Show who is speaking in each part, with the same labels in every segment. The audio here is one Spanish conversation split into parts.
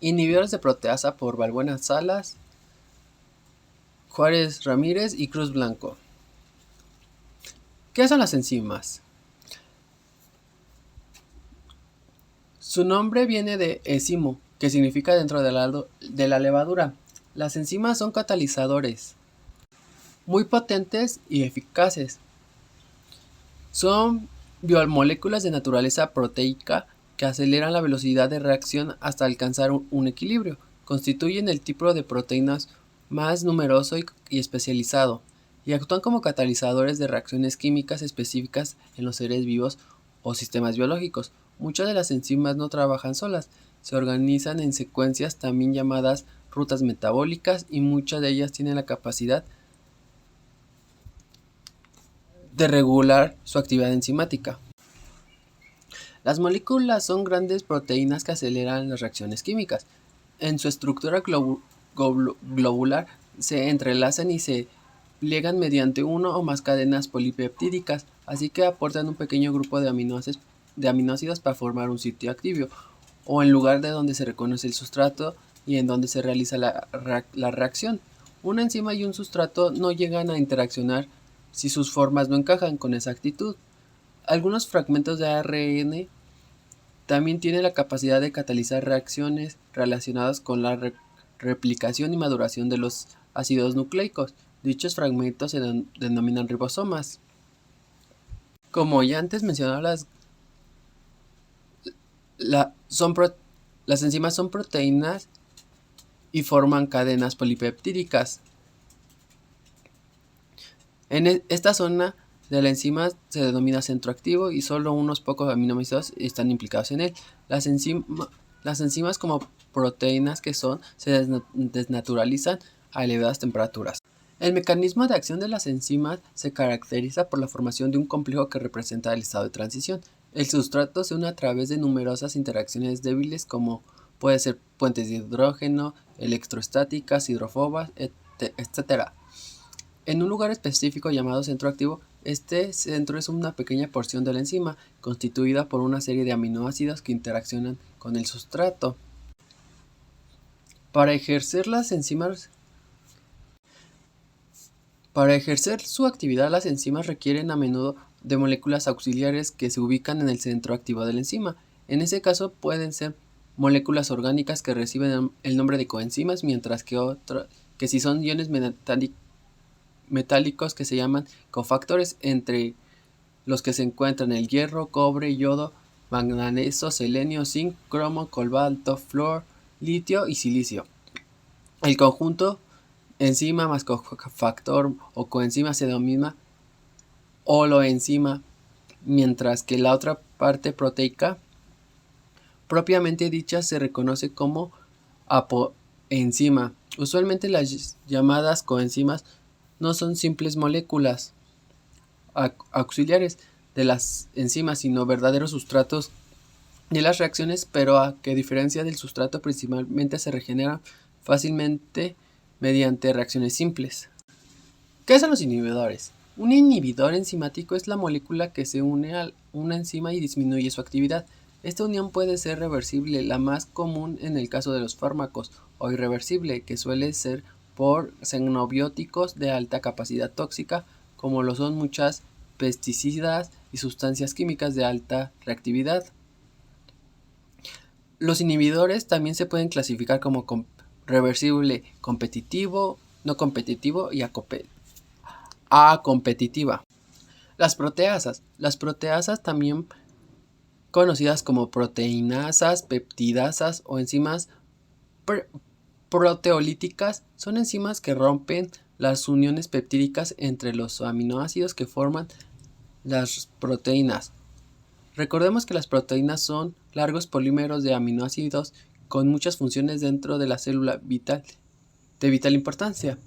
Speaker 1: Inhibidores de proteasa por Balbuena Salas, Juárez Ramírez y Cruz Blanco. ¿Qué son las enzimas? Su nombre viene de enzimo, que significa dentro de la levadura. Las enzimas son catalizadores muy potentes y eficaces. Son biomoléculas de naturaleza proteica que aceleran la velocidad de reacción hasta alcanzar un equilibrio. Constituyen el tipo de proteínas más numeroso y especializado, y actúan como catalizadores de reacciones químicas específicas en los seres vivos o sistemas biológicos. Muchas de las enzimas no trabajan solas, se organizan en secuencias también llamadas rutas metabólicas, y muchas de ellas tienen la capacidad de regular su actividad enzimática. Las moléculas son grandes proteínas que aceleran las reacciones químicas. En su estructura globular se entrelazan y se pliegan mediante uno o más cadenas polipeptídicas, así que aportan un pequeño grupo de aminoácidos para formar un sitio activo, o en lugar de donde se reconoce el sustrato y en donde se realiza la reacción. Una enzima y un sustrato no llegan a interaccionar si sus formas no encajan con exactitud. Algunos fragmentos de ARN también tienen la capacidad de catalizar reacciones relacionadas con la replicación y maduración de los ácidos nucleicos. Dichos fragmentos se denominan ribosomas. Como ya antes mencionaba, las enzimas son proteínas y forman cadenas polipeptídicas. En esta zona de la enzima se denomina centro activo y solo unos pocos aminoácidos están implicados en él. Las enzimas, como proteínas que son, se desnaturalizan a elevadas temperaturas. El mecanismo de acción de las enzimas se caracteriza por la formación de un complejo que representa el estado de transición. El sustrato se une a través de numerosas interacciones débiles, como puede ser puentes de hidrógeno, electrostáticas, hidrofobas, etc. En un lugar específico llamado centro activo, este centro es una pequeña porción de la enzima, constituida por una serie de aminoácidos que interaccionan con el sustrato. Para ejercer su actividad, las enzimas requieren a menudo de moléculas auxiliares que se ubican en el centro activo de la enzima. En ese caso pueden ser moléculas orgánicas que reciben el nombre de coenzimas, mientras que si son iones metálicos que se llaman cofactores, entre los que se encuentran el hierro, cobre, yodo, manganeso, selenio, zinc, cromo, cobalto, flúor, litio y silicio. El conjunto enzima más cofactor o coenzima se denomina holoenzima, mientras que la otra parte proteica propiamente dicha se reconoce como apoenzima. Usualmente las llamadas coenzimas no son simples moléculas auxiliares de las enzimas, sino verdaderos sustratos de las reacciones, pero a que diferencia del sustrato principalmente se regeneran fácilmente mediante reacciones simples. ¿Qué son los inhibidores? Un inhibidor enzimático es la molécula que se une a una enzima y disminuye su actividad. Esta unión puede ser reversible, la más común en el caso de los fármacos, o irreversible, que suele ser por xenobióticos de alta capacidad tóxica, como lo son muchas pesticidas y sustancias químicas de alta reactividad. Los inhibidores también se pueden clasificar como reversible, competitivo, no competitivo y acompetitiva. Las proteasas. Las proteasas, también conocidas como proteinasas, peptidasas o enzimas proteolíticas, son enzimas que rompen las uniones peptídicas entre los aminoácidos que forman las proteínas. Recordemos que las proteínas son largos polímeros de aminoácidos con muchas funciones dentro de la célula de vital importancia,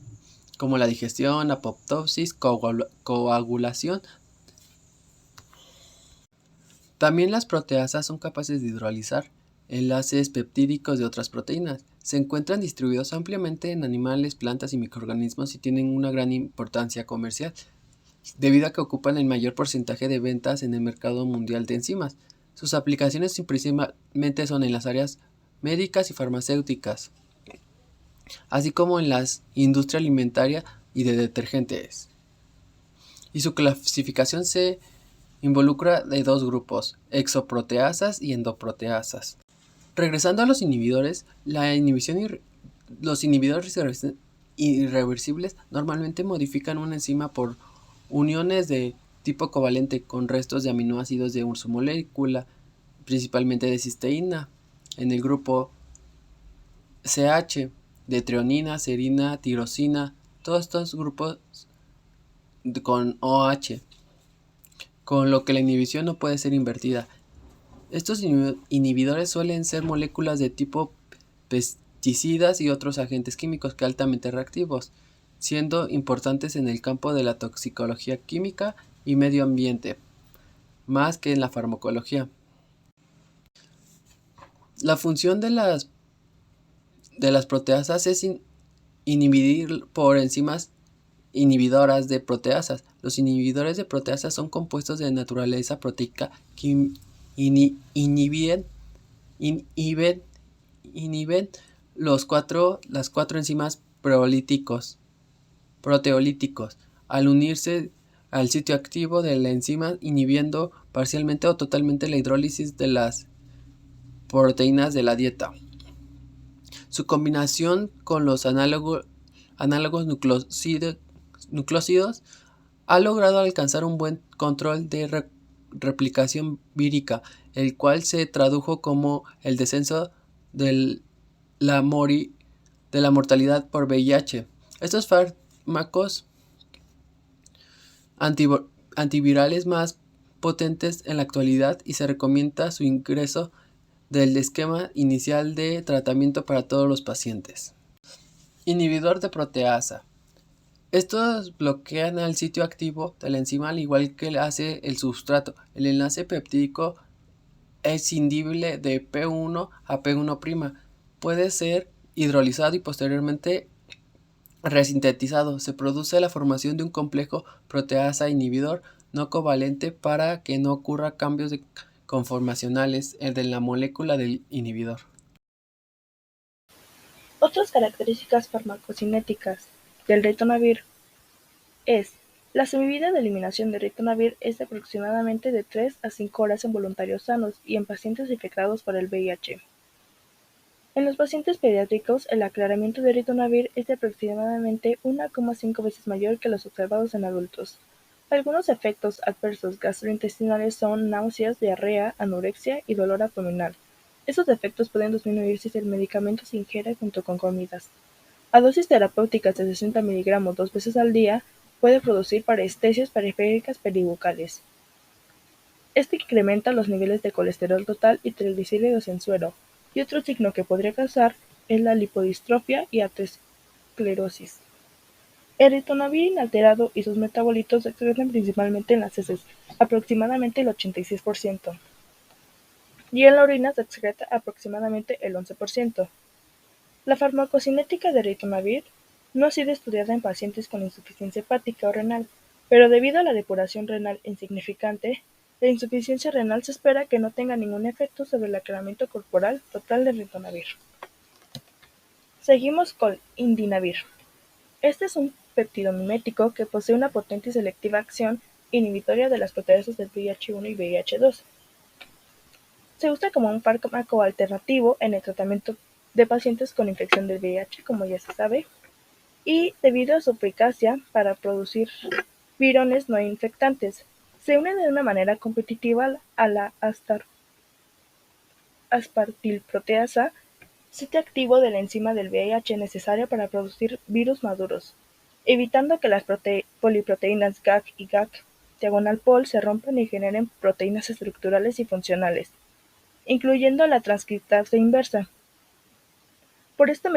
Speaker 1: como la digestión, apoptosis, coagulación. También las proteasas son capaces de hidrolizar enlaces peptídicos de otras proteínas. Se encuentran distribuidos ampliamente en animales, plantas y microorganismos y tienen una gran importancia comercial, debido a que ocupan el mayor porcentaje de ventas en el mercado mundial de enzimas. Sus aplicaciones principalmente son en las áreas médicas y farmacéuticas, así como en la industria alimentaria y de detergentes. Y su clasificación se involucra de dos grupos, exoproteasas y endoproteasas. Regresando a los inhibidores, los inhibidores irreversibles normalmente modifican una enzima por uniones de tipo covalente con restos de aminoácidos de su molécula, principalmente de cisteína, en el grupo CH, de treonina, serina, tirosina, todos estos grupos con OH, con lo que la inhibición no puede ser invertida. Estos inhibidores suelen ser moléculas de tipo pesticidas y otros agentes químicos que altamente reactivos, siendo importantes en el campo de la toxicología química y medio ambiente, más que en la farmacología. La función de las proteasas es inhibir por enzimas inhibidoras de proteasas. Los inhibidores de proteasas son compuestos de naturaleza proteica que inhiben las cuatro enzimas proteolíticos al unirse al sitio activo de la enzima, inhibiendo parcialmente o totalmente la hidrólisis de las proteínas de la dieta. Su combinación con los análogos nucleósidos ha logrado alcanzar un buen control de replicación vírica, el cual se tradujo como el descenso de la mortalidad por VIH. Estos fármacos antivirales más potentes en la actualidad y se recomienda su ingreso del esquema inicial de tratamiento para todos los pacientes. Inhibidor de proteasa. Estos bloquean el sitio activo de la enzima al igual que hace el sustrato. El enlace peptídico escindible de P1 a P1'. Puede ser hidrolizado y posteriormente resintetizado. Se produce la formación de un complejo proteasa inhibidor no covalente para que no ocurra cambios conformacionales de la molécula del inhibidor.
Speaker 2: Otras características farmacocinéticas del ritonavir es: la semivida de eliminación de ritonavir es de aproximadamente de 3 a 5 horas en voluntarios sanos y en pacientes infectados por el VIH. En los pacientes pediátricos, el aclaramiento de ritonavir es de aproximadamente 1,5 veces mayor que los observados en adultos. Algunos efectos adversos gastrointestinales son náuseas, diarrea, anorexia y dolor abdominal. Estos efectos pueden disminuirse si el medicamento se ingiere junto con comidas. A dosis terapéuticas de 60 miligramos 2 veces al día, puede producir parestesias periféricas peribucales. Este incrementa los niveles de colesterol total y triglicéridos en suero, y otro signo que podría causar es la lipodistrofia y aterosclerosis. El ritonavir inalterado y sus metabolitos se excretan principalmente en las heces, aproximadamente el 86%, y en la orina se excreta aproximadamente el 11%. La farmacocinética de ritonavir no ha sido estudiada en pacientes con insuficiencia hepática o renal, pero debido a la depuración renal insignificante, la insuficiencia renal se espera que no tenga ningún efecto sobre el aclaramiento corporal total de ritonavir. Seguimos con indinavir. Este es un peptidomimético que posee una potente y selectiva acción inhibitoria de las proteasas del VIH-1 y VIH-2. Se usa como un fármaco alternativo en el tratamiento de pacientes con infección del VIH, como ya se sabe, y debido a su eficacia para producir virones no infectantes, se une de una manera competitiva a la aspartilproteasa, sitio activo de la enzima del VIH necesaria para producir virus maduros, evitando que las poliproteínas GAG y GAC/POL se rompan y generen proteínas estructurales y funcionales, incluyendo la transcriptasa inversa. Por este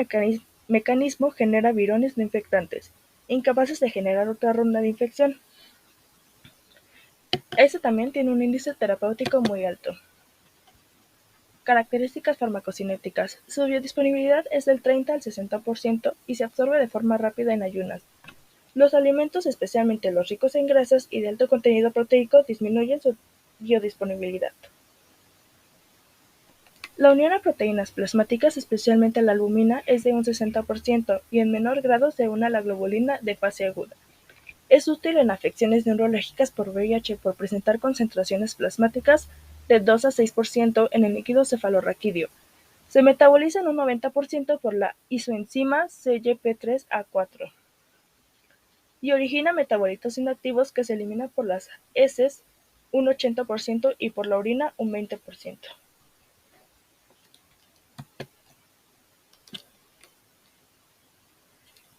Speaker 2: mecanismo genera virones no infectantes, incapaces de generar otra ronda de infección. Este también tiene un índice terapéutico muy alto. Características farmacocinéticas. Su biodisponibilidad es del 30 al 60% y se absorbe de forma rápida en ayunas. Los alimentos, especialmente los ricos en grasas y de alto contenido proteico, disminuyen su biodisponibilidad. La unión a proteínas plasmáticas, especialmente la albumina, es de un 60% y en menor grado se une a la globulina de fase aguda. Es útil en afecciones neurológicas por VIH por presentar concentraciones plasmáticas de 2 a 6% en el líquido cefalorraquídeo. Se metaboliza en un 90% por la isoenzima CYP3A4 y origina metabolitos inactivos que se eliminan por las heces un 80% y por la orina un 20%.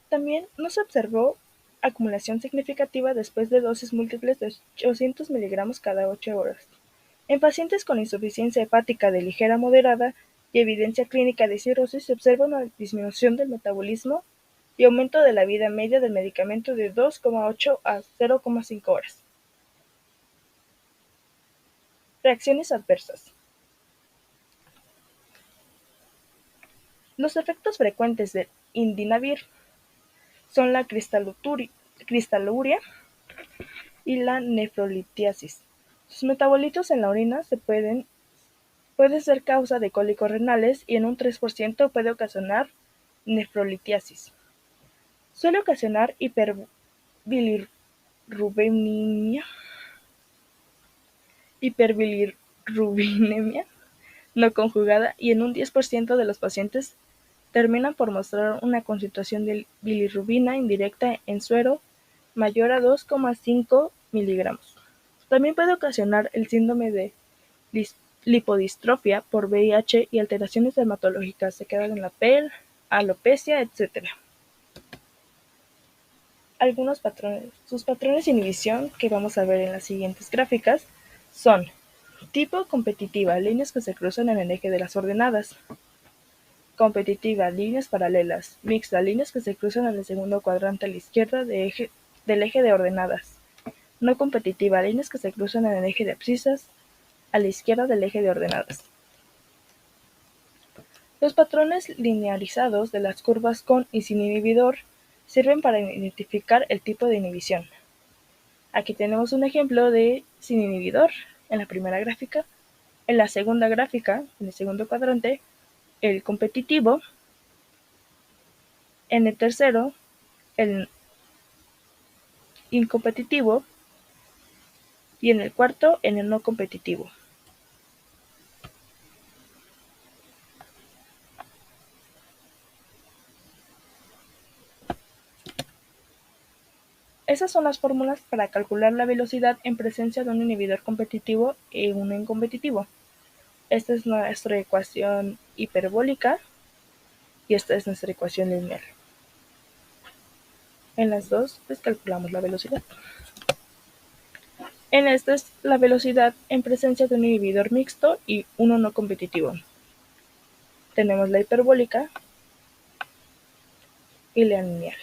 Speaker 2: También no se observó acumulación significativa después de dosis múltiples de 800 miligramos cada 8 horas. En pacientes con insuficiencia hepática de ligera a moderada y evidencia clínica de cirrosis se observa una disminución del metabolismo y aumento de la vida media del medicamento de 2,8 a 0,5 horas. Reacciones adversas. Los efectos frecuentes del indinavir son la cristaluria y la nefrolitiasis. Sus metabolitos en la orina puede ser causa de cólicos renales y en un 3% puede ocasionar nefrolitiasis. Suele ocasionar hiperbilirrubinemia no conjugada y en un 10% de los pacientes terminan por mostrar una concentración de bilirrubina indirecta en suero mayor a 2,5 miligramos. También puede ocasionar el síndrome de lipodistrofia por VIH y alteraciones dermatológicas, sequedad en la piel, alopecia, etc. Algunos patrones. Sus patrones de inhibición, que vamos a ver en las siguientes gráficas, son tipo competitiva, líneas que se cruzan en el eje de las ordenadas. Competitiva, líneas paralelas. Mixta, líneas que se cruzan en el segundo cuadrante a la izquierda del eje de ordenadas. No competitiva, líneas que se cruzan en el eje de abscisas a la izquierda del eje de ordenadas. Los patrones linearizados de las curvas con y sin inhibidor sirven para identificar el tipo de inhibición. Aquí tenemos un ejemplo de sin inhibidor en la primera gráfica. En la segunda gráfica, en el segundo cuadrante, el competitivo. En el tercero, el incompetitivo. Y en el cuarto, en el no competitivo. Esas son las fórmulas para calcular la velocidad en presencia de un inhibidor competitivo y uno incompetitivo. Esta es nuestra ecuación hiperbólica y esta es nuestra ecuación lineal. En las dos, pues calculamos la velocidad. En esta es la velocidad en presencia de un inhibidor mixto y uno no competitivo. Tenemos la hiperbólica y la lineal.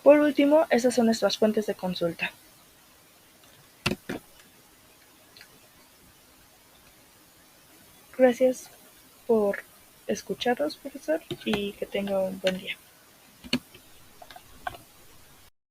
Speaker 2: Por último, esas son nuestras fuentes de consulta. Gracias por escucharnos, profesor, y que tenga un buen día.